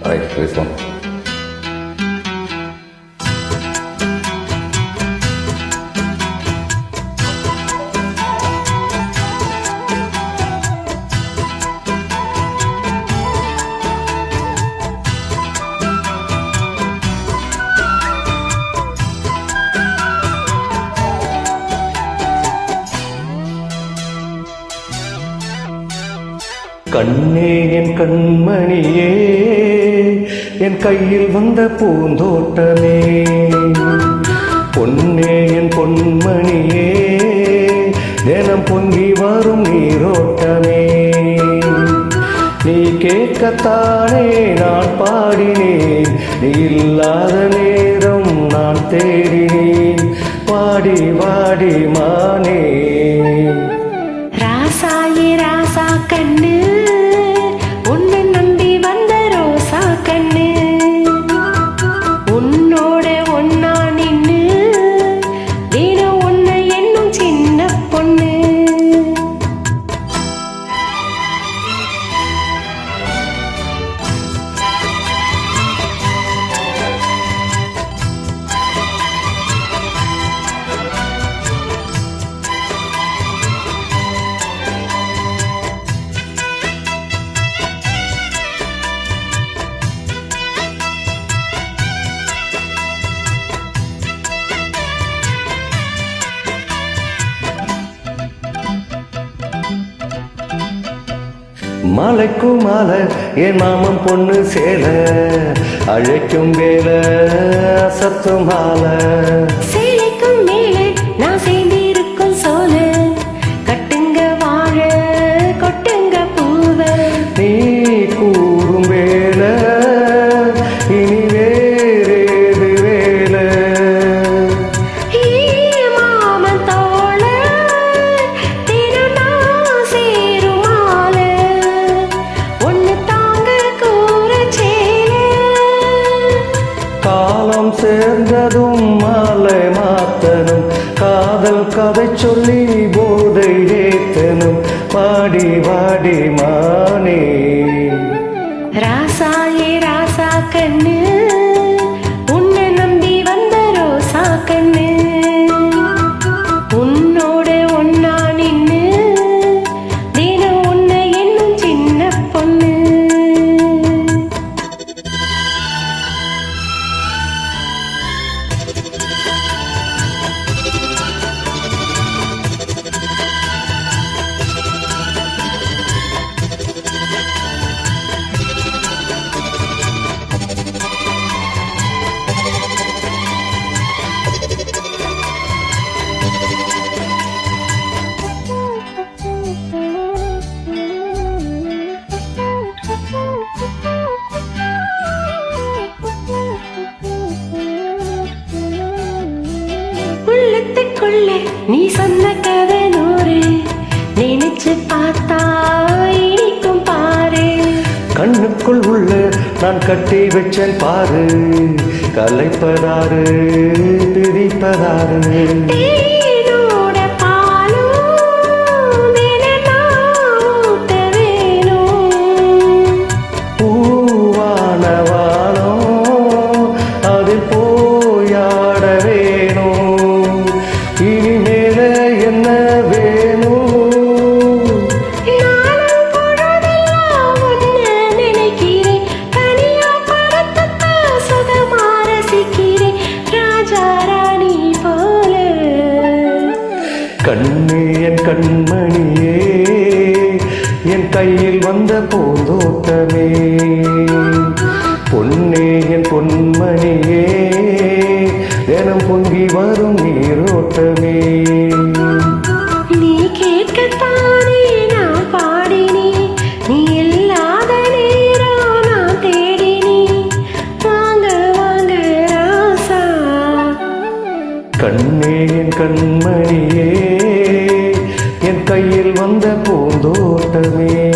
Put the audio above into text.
Right பேசுவோம். கண்ணே என் கண்மணியே, என் கையில் வந்த பூந்தோட்டமே, பொன்னே என் பொன்மணியே, தினம் பொங்கி வரும் நீரோட்டமே. நீ கேட்கத்தானே நான் பாடினேன், நீ இல்லாத நேரம் நான் தேடினேன், வாடி வாடி மானே. ராசாயே ராசா கண்ணு, உன்னை நம்பி வந்த ரோசா கண்ணு, உன்னோட ஒன்னா நின்னு தினம் உன்னை என்னும் சின்ன பொண்ணு. மலைக்கும் மாலை என் மாமன் பொண்ணு சேல, அழைக்கும் வேலை சத்தும் மாலை. சேலைக்கும் மேலே நான் சேர்ந்திருக்கும் சோல, கட்டுங்க வாழ கொட்டுங்க பூவ. நீ கூறும் வேலை இனி வேறேது வேலை. மாமன் தோள தினம் நான் சேரும் மாலை, ஒன்னு தாங்க கூற சேல. காலம் சேர்ந்ததும் மாலை மாத்தனும், காதல் கதை சொல்லி போதை ஏத்தனும், வாடி வாடி மானே. ராசாயே ராசா கண்ணு, உன்னை நம்பி வந்த ரோசா கண்ணு, உன்னோட ஒன்னா நின்னு தினம் உன்னை என்னும் சின்ன பொண்ணு. உள்ளத்துக்குள்ள நீ சொன்ன கதை நூறு, நினைச்சு பார்த்தா இனிக்கும் பாரு. கண்ணுக்குள் உள்ள நான் கட்டி வச்சேன் பாரு, கலைப்பதாரு பிரிப்பதாரு. தேனோட பாலும் தினம் நான் ஊத்த வேணும். பூவான வானம் அதில் போயாட வேணும், இனிமேல என்ன வேணும். நானும் பொழுதெல்லாம் உன்னை நினைக்கிறேன், தனியா படத்தத்தை சுகமா ரசிக்கிறேன், ராஜா ராணி போல. கண்ணே என் கண்மணியே, என் கையில் வந்த பூந்தோட்டமே, பொன்னே என் பொன்மணியே, தினம் பொங்கி வரும் நீரோட்டமே. நீ கேட்கத்தானே நான் பாடினேன், நீ இல்லாத நேரம் நான் தேடினேன், வாங்க வாங்க ராசா. கண்ணே என் கண்மணியே, என் கையில் வந்த பூந்தோட்டமே.